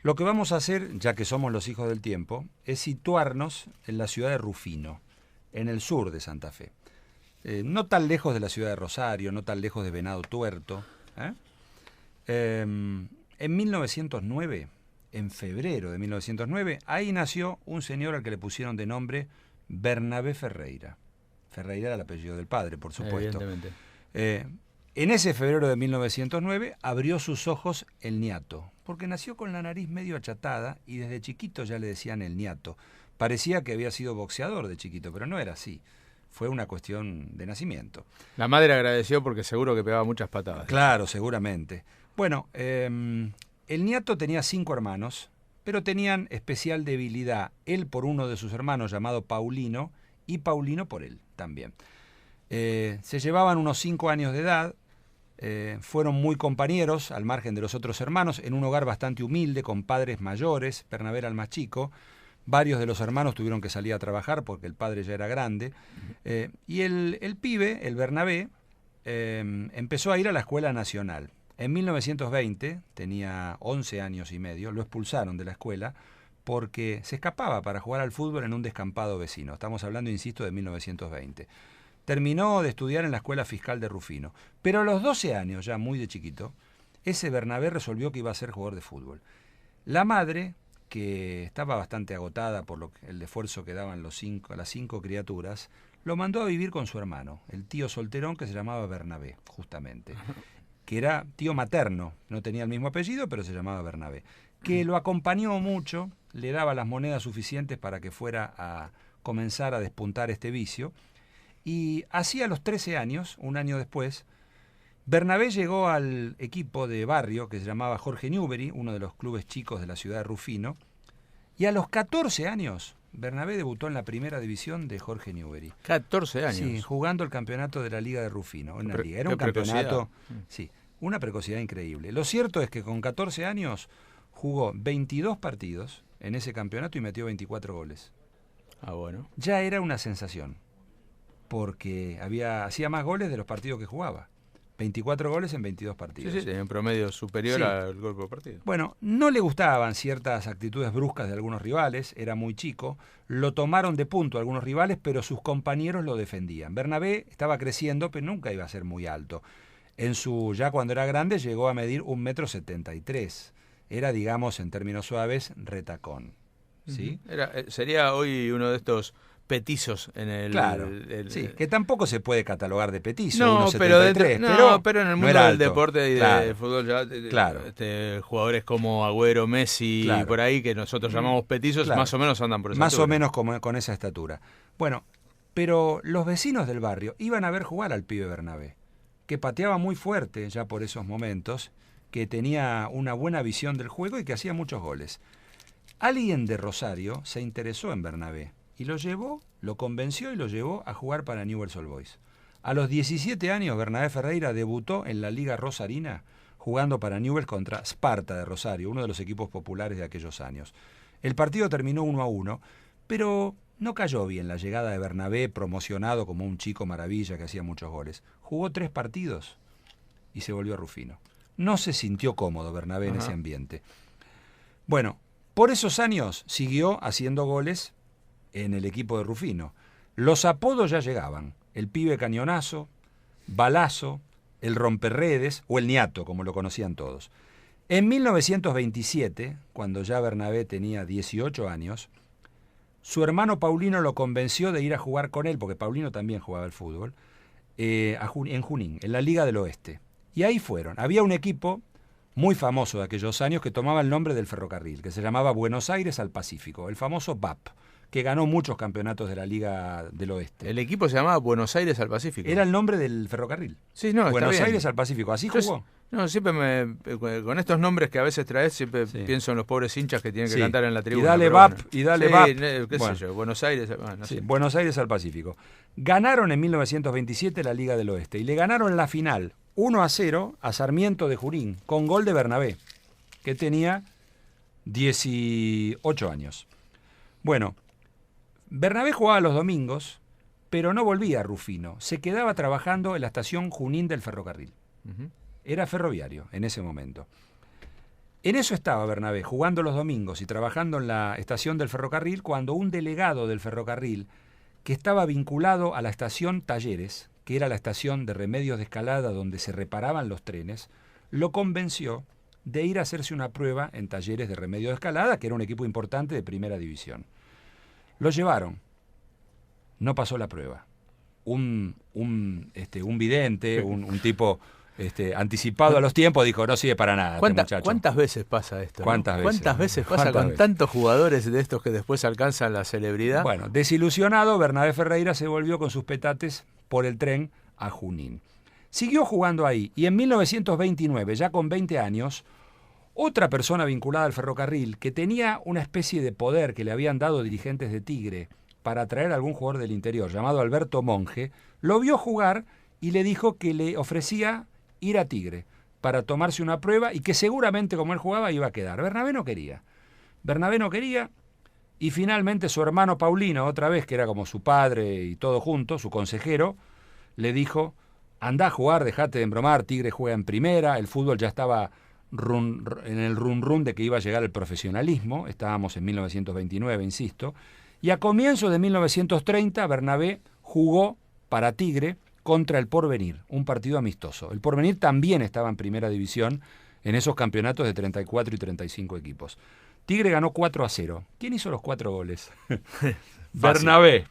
Lo que vamos a hacer, ya que somos los hijos del tiempo, es situarnos en la ciudad de Rufino, en el sur de Santa Fe. No tan lejos de la ciudad de Rosario, no tan lejos de Venado Tuerto. En 1909, en febrero de 1909, ahí nació un señor al que le pusieron de nombre Bernabé Ferreira. Ferreira era el apellido del padre, por supuesto. Evidentemente. En ese febrero de 1909 abrió sus ojos el niato, porque nació con la nariz medio achatada y desde chiquito ya le decían el niato. Parecía que había sido boxeador de chiquito, pero no era así. Fue una cuestión de nacimiento. La madre agradeció porque seguro que pegaba muchas patadas. Claro, seguramente. Bueno, el niato tenía 5 hermanos, pero tenían especial debilidad. Él por uno de sus hermanos llamado Paulino y Paulino por él también. Se llevaban unos 5 años de edad, fueron muy compañeros al margen de los otros hermanos, en un hogar bastante humilde, con padres mayores. Bernabé era el más chico. Varios de los hermanos tuvieron que salir a trabajar porque el padre ya era grande. Y el pibe, el Bernabé, empezó a ir a la Escuela Nacional. En 1920, tenía 11 años y medio, lo expulsaron de la escuela porque se escapaba para jugar al fútbol en un descampado vecino. Estamos hablando, insisto, de 1920. Terminó de estudiar en la Escuela Fiscal de Rufino. Pero a los 12 años, ya muy de chiquito, ese Bernabé resolvió que iba a ser jugador de fútbol. La madre, que estaba bastante agotada por el esfuerzo que daban las 5 criaturas, lo mandó a vivir con su hermano, el tío solterón que se llamaba Bernabé, justamente, que era tío materno, no tenía el mismo apellido, pero se llamaba Bernabé, que lo acompañó mucho, le daba las monedas suficientes para que fuera a comenzar a despuntar este vicio, y así a los 13 años, un año después, Bernabé llegó al equipo de barrio que se llamaba Jorge Newbery, uno de los clubes chicos de la ciudad de Rufino, y a los 14 años Bernabé debutó en la primera división de Jorge Newbery. 14 años. Sí, jugando el campeonato de la Liga de Rufino. Era un campeonato, sí, una precocidad increíble. Lo cierto es que con 14 años jugó 22 partidos en ese campeonato y metió 24 goles. Ah, bueno. Ya era una sensación, porque hacía más goles de los partidos que jugaba. 24 goles en 22 partidos. Sí, tenía un promedio superior al gol por partido. Bueno, no le gustaban ciertas actitudes bruscas de algunos rivales, era muy chico, lo tomaron de punto algunos rivales, pero sus compañeros lo defendían. Bernabé estaba creciendo, pero nunca iba a ser muy alto. Ya cuando era grande llegó a medir 1,73 m. Era, digamos, en términos suaves, retacón. ¿Sí? Sería hoy uno de estos petizos en el... Claro, sí, que tampoco se puede catalogar de petizo, no, 1,73, pero en el mundo del deporte y del fútbol ya jugadores como Agüero, Messi y por ahí que nosotros llamamos petizos, más o menos andan por esa más estatura. O menos con esa estatura. Bueno, pero los vecinos del barrio iban a ver jugar al pibe Bernabé, que pateaba muy fuerte ya por esos momentos, que tenía una buena visión del juego y que hacía muchos goles. Alguien de Rosario se interesó en Bernabé y lo convenció y lo llevó a jugar para Newell's Old Boys. A los 17 años, Bernabé Ferreira debutó en la Liga Rosarina, jugando para Newell's contra Sparta de Rosario, uno de los equipos populares de aquellos años. El partido terminó 1-1, pero no cayó bien la llegada de Bernabé, promocionado como un chico maravilla que hacía muchos goles. Jugó 3 partidos y se volvió a Rufino. No se sintió cómodo Bernabé en ese ambiente. Bueno, por esos años siguió haciendo goles en el equipo de Rufino. Los apodos ya llegaban: el pibe cañonazo, balazo, el romperredes o el niato, como lo conocían todos. En 1927, cuando ya Bernabé tenía 18 años, su hermano Paulino lo convenció de ir a jugar con él, porque Paulino también jugaba al fútbol, en Junín, en la Liga del Oeste. Y ahí fueron. Había un equipo muy famoso de aquellos años que tomaba el nombre del ferrocarril, que se llamaba Buenos Aires al Pacífico, el famoso BAP, que ganó muchos campeonatos de la Liga del Oeste. El equipo se llamaba Buenos Aires al Pacífico. Era el nombre del ferrocarril. Sí, no, Buenos Aires al Pacífico, así jugó. No, siempre con estos nombres que a veces traes, siempre pienso en los pobres hinchas que tienen que cantar en la tribuna. Y dale BAP, y dale BAP. Qué sé yo, Buenos Aires. No sé. Buenos Aires al Pacífico. Ganaron en 1927 la Liga del Oeste y le ganaron la final 1-0 a Sarmiento de Junín, con gol de Bernabé, que tenía 18 años. Bueno, Bernabé jugaba los domingos, pero no volvía a Rufino. Se quedaba trabajando en la estación Junín del ferrocarril. Era ferroviario en ese momento. En eso estaba Bernabé, jugando los domingos y trabajando en la estación del ferrocarril, cuando un delegado del ferrocarril, que estaba vinculado a la estación Talleres, que era la estación de remedios de escalada donde se reparaban los trenes, lo convenció de ir a hacerse una prueba en Talleres de remedios de escalada, que era un equipo importante de primera división. Lo llevaron. No pasó la prueba. Un vidente, un tipo anticipado a los tiempos, dijo, no sirve para nada. ¿Cuántas veces pasa esto? ¿Cuántas veces pasa con tantos jugadores de estos que después alcanzan la celebridad? Bueno, desilusionado, Bernabé Ferreira se volvió con sus petates por el tren a Junín. Siguió jugando ahí y en 1929, ya con 20 años, otra persona vinculada al ferrocarril que tenía una especie de poder que le habían dado dirigentes de Tigre para atraer a algún jugador del interior, llamado Alberto Monge, lo vio jugar y le dijo que le ofrecía ir a Tigre para tomarse una prueba y que seguramente como él jugaba iba a quedar. Bernabé no quería y finalmente su hermano Paulino, otra vez que era como su padre y todo junto, su consejero, le dijo, andá a jugar, dejate de embromar, Tigre juega en primera, el fútbol ya estaba en el run de que iba a llegar el profesionalismo, estábamos en 1929, insisto, y a comienzos de 1930 Bernabé jugó para Tigre contra el Porvenir, un partido amistoso. El Porvenir también estaba en primera división en esos campeonatos de 34 y 35 equipos. Tigre ganó 4-0. ¿Quién hizo los 4 goles? Bernabé.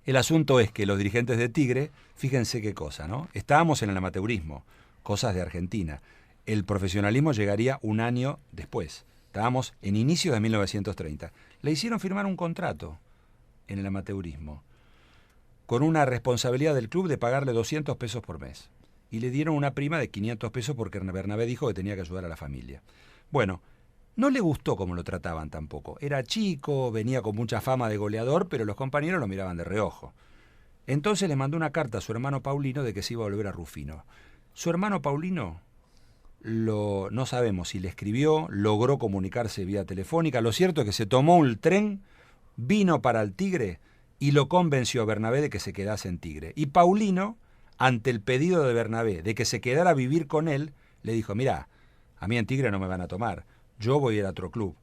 El asunto es que los dirigentes de Tigre, fíjense qué cosa, ¿no? Estábamos en el amateurismo, cosas de Argentina. El profesionalismo llegaría un año después. Estábamos en inicio de 1930. Le hicieron firmar un contrato en el amateurismo con una responsabilidad del club de pagarle 200 pesos por mes. Y le dieron una prima de 500 pesos porque Bernabé dijo que tenía que ayudar a la familia. Bueno, no le gustó cómo lo trataban tampoco. Era chico, venía con mucha fama de goleador, pero los compañeros lo miraban de reojo. Entonces le mandó una carta a su hermano Paulino de que se iba a volver a Rufino. Su hermano Paulino, no sabemos si le escribió, logró comunicarse vía telefónica. Lo cierto es que se tomó un tren, vino para el Tigre y lo convenció a Bernabé de que se quedase en Tigre. Y Paulino, ante el pedido de Bernabé de que se quedara a vivir con él, le dijo, mirá, a mí en Tigre no me van a tomar, yo voy a ir a otro club.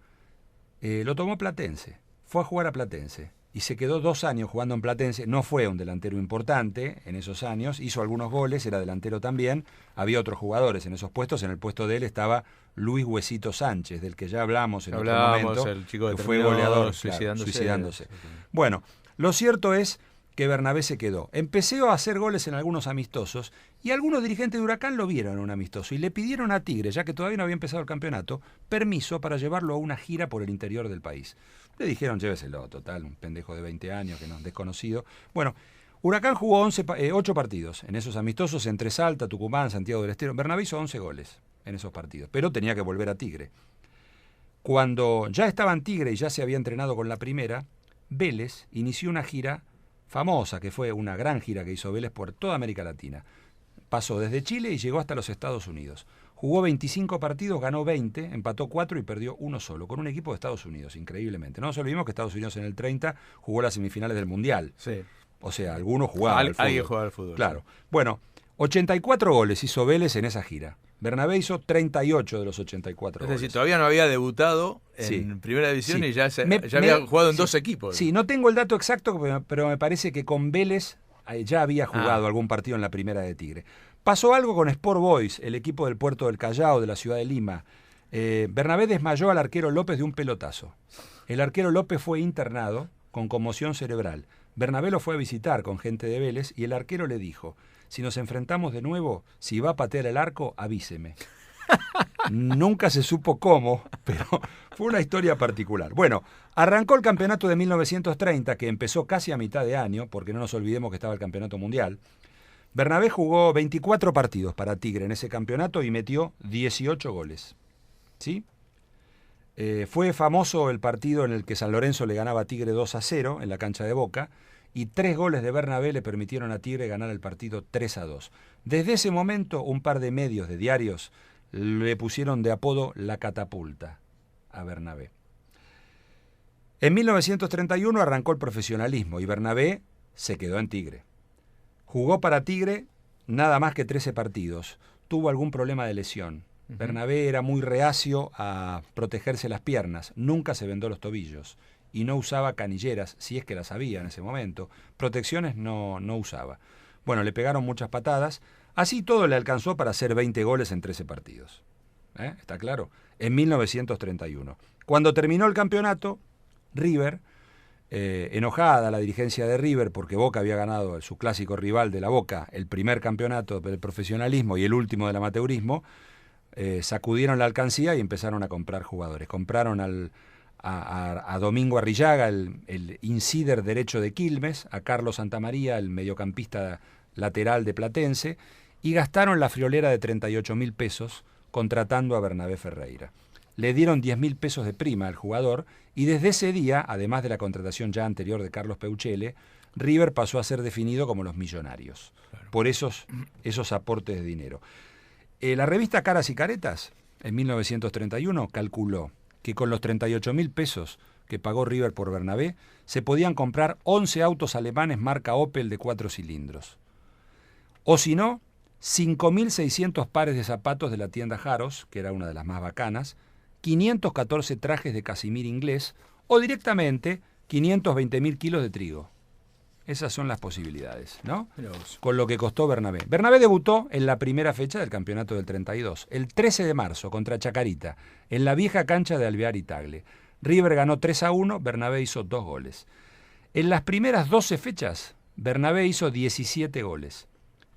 Lo tomó Platense, fue a jugar a Platense y se quedó 2 años jugando en Platense. No fue un delantero importante en esos años, hizo algunos goles, era delantero también, había otros jugadores en esos puestos. En el puesto de él estaba Luis Huesito Sánchez, del que ya hablamos en otro momento, el chico que fue goleador, suicidándose. Claro. Bueno, lo cierto es que Bernabé se quedó. Empezó a hacer goles en algunos amistosos y algunos dirigentes de Huracán lo vieron en un amistoso y le pidieron a Tigre, ya que todavía no había empezado el campeonato, permiso para llevarlo a una gira por el interior del país. Le dijeron, lléveselo, total, un pendejo de 20 años, que no, desconocido. Bueno, Huracán jugó 8 partidos en esos amistosos entre Salta, Tucumán, Santiago del Estero. Bernabé hizo 11 goles en esos partidos, pero tenía que volver a Tigre. Cuando ya estaba en Tigre y ya se había entrenado con la primera, Vélez inició una gira famosa, que fue una gran gira que hizo Vélez por toda América Latina. Pasó desde Chile y llegó hasta los Estados Unidos. Jugó 25 partidos, ganó 20, empató 4 y perdió 1 solo, con un equipo de Estados Unidos, increíblemente. No nos olvidemos que Estados Unidos en el 30 jugó las semifinales del Mundial. Sí. O sea, algunos jugaban al fútbol. Alguien jugaba al fútbol. Claro. Sí. Bueno, 84 goles hizo Vélez en esa gira. Bernabé hizo 38 de los 84 goles. Es decir, todavía no había debutado en Primera División y ya había jugado en 2 equipos. Sí, no tengo el dato exacto, pero me parece que con Vélez ya había jugado algún partido en la Primera de Tigre. Pasó algo con Sport Boys, el equipo del puerto del Callao, de la ciudad de Lima. Bernabé desmayó al arquero López de un pelotazo. El arquero López fue internado con conmoción cerebral. Bernabé lo fue a visitar con gente de Vélez y el arquero le dijo, si nos enfrentamos de nuevo, si va a patear el arco, avíseme. Nunca se supo cómo, pero fue una historia particular. Bueno, arrancó el campeonato de 1930, que empezó casi a mitad de año, porque no nos olvidemos que estaba el campeonato mundial. Bernabé jugó 24 partidos para Tigre en ese campeonato y metió 18 goles. ¿Sí? Fue famoso el partido en el que San Lorenzo le ganaba a Tigre 2-0 en la cancha de Boca, y 3 goles de Bernabé le permitieron a Tigre ganar el partido 3-2. Desde ese momento, un par de medios de diarios le pusieron de apodo La Catapulta a Bernabé. En 1931 arrancó el profesionalismo y Bernabé se quedó en Tigre. Jugó para Tigre nada más que 13 partidos. Tuvo algún problema de lesión. Bernabé era muy reacio a protegerse las piernas, nunca se vendó los tobillos y no usaba canilleras, si es que las había en ese momento. Protecciones no usaba. Bueno, le pegaron muchas patadas, así todo le alcanzó para hacer 20 goles en 13 partidos. ¿Está claro? En 1931. Cuando terminó el campeonato, River, enojada la dirigencia de River porque Boca había ganado su clásico rival de la Boca, el primer campeonato del profesionalismo y el último del amateurismo, sacudieron la alcancía y empezaron a comprar jugadores. Compraron a Domingo Arrillaga, el insider derecho de Quilmes, a Carlos Santamaría, el mediocampista lateral de Platense, y gastaron la friolera de 38.000 pesos contratando a Bernabé Ferreira. Le dieron 10.000 pesos de prima al jugador y desde ese día, además de la contratación ya anterior de Carlos Peuchele, River pasó a ser definido como los millonarios, claro, por esos aportes de dinero. La revista Caras y Caretas, en 1931, calculó que con los 38.000 pesos que pagó River por Bernabé, se podían comprar 11 autos alemanes marca Opel de 4 cilindros. O si no, 5.600 pares de zapatos de la tienda Jaros, que era una de las más bacanas, 514 trajes de casimir inglés o directamente 520.000 kilos de trigo. Esas son las posibilidades, ¿no? Con lo que costó Bernabé. Bernabé debutó en la primera fecha del campeonato del 32, el 13 de marzo contra Chacarita, en la vieja cancha de Alvear y Tagle. River ganó 3-1, Bernabé hizo 2 goles. En las primeras 12 fechas, Bernabé hizo 17 goles.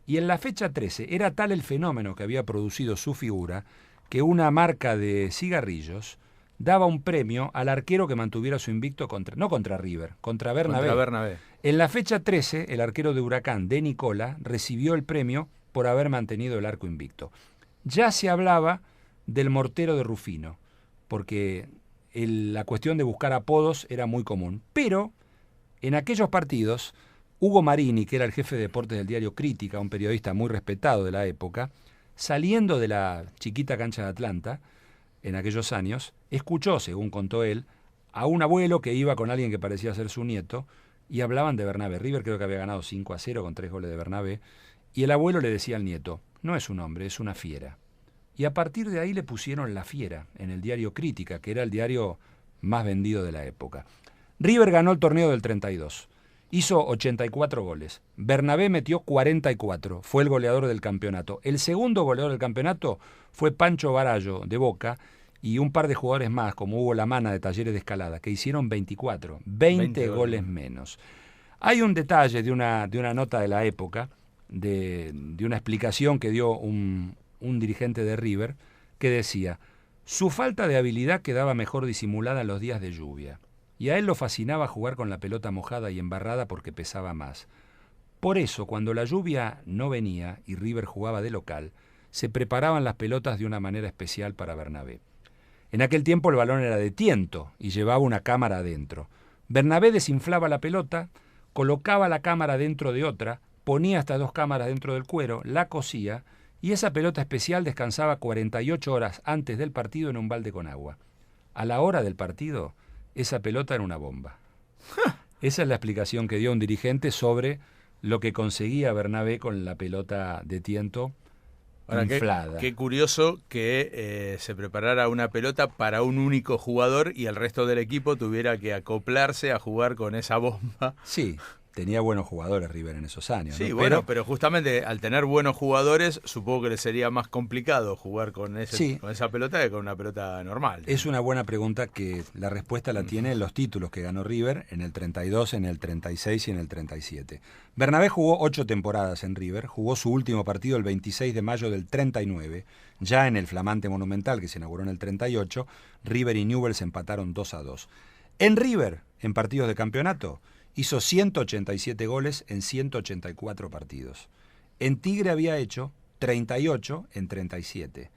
Y en la fecha 13 era tal el fenómeno que había producido su figura que una marca de cigarrillos daba un premio al arquero que mantuviera su invicto no contra River, contra Bernabé. En la fecha 13, el arquero de Huracán, De Nicola, recibió el premio por haber mantenido el arco invicto. Ya se hablaba del mortero de Rufino, porque la cuestión de buscar apodos era muy común. Pero en aquellos partidos, Hugo Marini, que era el jefe de deportes del diario Crítica, un periodista muy respetado de la época, saliendo de la chiquita cancha de Atlanta, en aquellos años, escuchó, según contó él, a un abuelo que iba con alguien que parecía ser su nieto, y hablaban de Bernabé. River creo que había ganado 5-0 con 3 goles de Bernabé, y el abuelo le decía al nieto, no es un hombre, es una fiera. Y a partir de ahí le pusieron La Fiera, en el diario Crítica, que era el diario más vendido de la época. River ganó el torneo del 32. Hizo 84 goles. Bernabé metió 44. Fue el goleador del campeonato. El segundo goleador del campeonato fue Pancho Barallo, de Boca, y un par de jugadores más, como Hugo Lamana, de Talleres de Escalada, que hicieron 24. 20 goles menos. Hay un detalle de una nota de la época, de una explicación que dio un dirigente de River, que decía, su falta de habilidad quedaba mejor disimulada en los días de lluvia. Y a él lo fascinaba jugar con la pelota mojada y embarrada porque pesaba más. Por eso, cuando la lluvia no venía y River jugaba de local, se preparaban las pelotas de una manera especial para Bernabé. En aquel tiempo el balón era de tiento y llevaba una cámara adentro. Bernabé desinflaba la pelota, colocaba la cámara dentro de otra, ponía estas 2 cámaras dentro del cuero, la cosía y esa pelota especial descansaba 48 horas antes del partido en un balde con agua. A la hora del partido, esa pelota era una bomba. Esa es la explicación que dio un dirigente sobre lo que conseguía Bernabé con la pelota de tiento inflada. Qué curioso que se preparara una pelota para un único jugador y el resto del equipo tuviera que acoplarse a jugar con esa bomba. Sí, tenía buenos jugadores River en esos años. Sí, ¿no? bueno, pero justamente al tener buenos jugadores, supongo que le sería más complicado jugar con esa pelota que con una pelota normal. Es una buena pregunta que la respuesta la tiene en los títulos que ganó River en el 32, en el 36 y en el 37. Bernabé jugó 8 temporadas en River, jugó su último partido el 26 de mayo del 39, ya en el flamante Monumental que se inauguró en el 38, River y Newell's empataron 2-2. En River, en partidos de campeonato, hizo 187 goles en 184 partidos. En Tigre había hecho 38 en 37.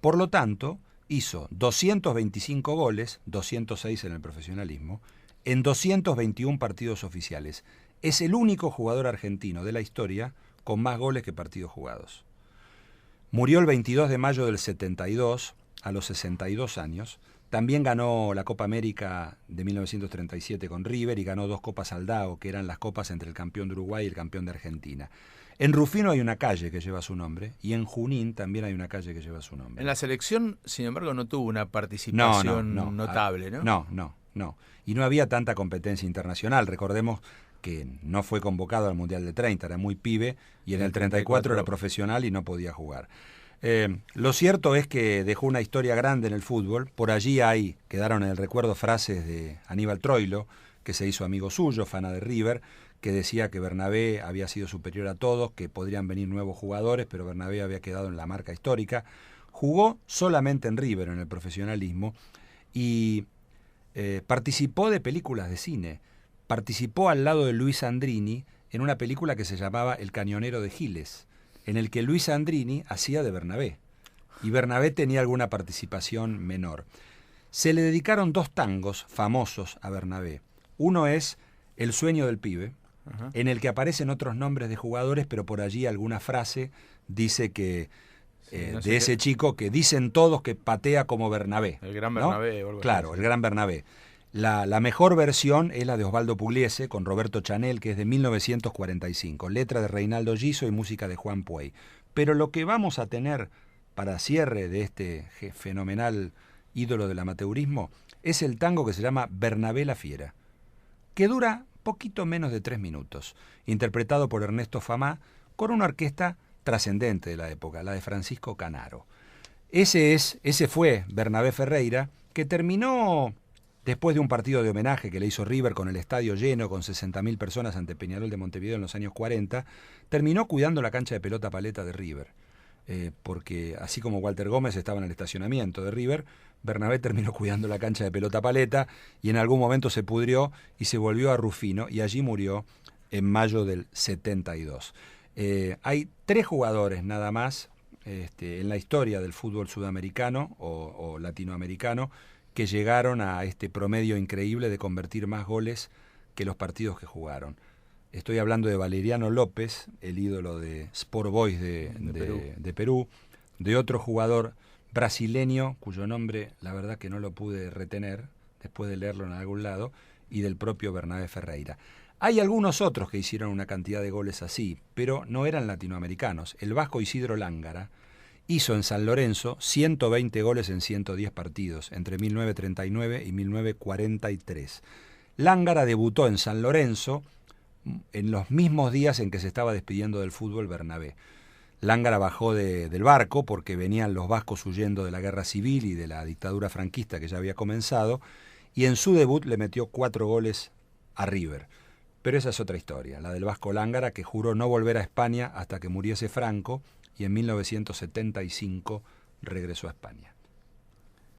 Por lo tanto, hizo 225 goles, 206 en el profesionalismo, en 221 partidos oficiales. Es el único jugador argentino de la historia con más goles que partidos jugados. Murió el 22 de mayo del 72, a los 62 años. También ganó la Copa América de 1937 con River y ganó 2 Copas Aldao, que eran las copas entre el campeón de Uruguay y el campeón de Argentina. En Rufino hay una calle que lleva su nombre y en Junín también hay una calle que lleva su nombre. En la selección, sin embargo, no tuvo una participación notable, ¿no? No. Y no había tanta competencia internacional. Recordemos que no fue convocado al Mundial de 30, era muy pibe, y en el 34 era profesional y no podía jugar. Lo cierto es que dejó una historia grande en el fútbol. Por allí quedaron en el recuerdo frases de Aníbal Troilo, que se hizo amigo suyo, fana de River, que decía que Bernabé había sido superior a todos, que podrían venir nuevos jugadores, pero Bernabé había quedado en la marca histórica. Jugó solamente en River, en el profesionalismo, y participó de películas de cine. Participó al lado de Luis Andrini en una película que se llamaba El cañonero de Giles, en el que Luis Andrini hacía de Bernabé, y Bernabé tenía alguna participación menor. Se le dedicaron 2 tangos famosos a Bernabé. Uno es El sueño del pibe, en el que aparecen otros nombres de jugadores, pero por allí alguna frase dice que de ese chico que dicen todos que patea como Bernabé. El gran Bernabé. ¿No? Claro, el gran Bernabé. La mejor versión es la de Osvaldo Pugliese con Roberto Chanel, que es de 1945, letra de Reinaldo Giso y música de Juan Puey. Pero lo que vamos a tener para cierre de este fenomenal ídolo del amateurismo es el tango que se llama Bernabé la Fiera, que dura poquito menos de 3 minutos, interpretado por Ernesto Famá con una orquesta trascendente de la época, la de Francisco Canaro. Ese fue Bernabé Ferreira, que terminó, después de un partido de homenaje que le hizo River con el estadio lleno, con 60.000 personas ante Peñarol de Montevideo en los años 40, terminó cuidando la cancha de pelota paleta de River. Porque así como Walter Gómez estaba en el estacionamiento de River, Bernabé terminó cuidando la cancha de pelota paleta y en algún momento se pudrió y se volvió a Rufino y allí murió en mayo del 72. Hay 3 jugadores nada más en la historia del fútbol sudamericano o latinoamericano que llegaron a este promedio increíble de convertir más goles que los partidos que jugaron. Estoy hablando de Valeriano López, el ídolo de Sport Boys de Perú, de otro jugador brasileño, cuyo nombre la verdad que no lo pude retener, después de leerlo en algún lado, y del propio Bernabé Ferreira. Hay algunos otros que hicieron una cantidad de goles así, pero no eran latinoamericanos. El vasco Isidro Lángara hizo en San Lorenzo 120 goles en 110 partidos, entre 1939 y 1943. Lángara debutó en San Lorenzo en los mismos días en que se estaba despidiendo del fútbol Bernabé. Lángara bajó del barco porque venían los vascos huyendo de la guerra civil y de la dictadura franquista que ya había comenzado, y en su debut le metió 4 goles a River. Pero esa es otra historia, la del vasco Lángara, que juró no volver a España hasta que muriese Franco, y en 1975 regresó a España.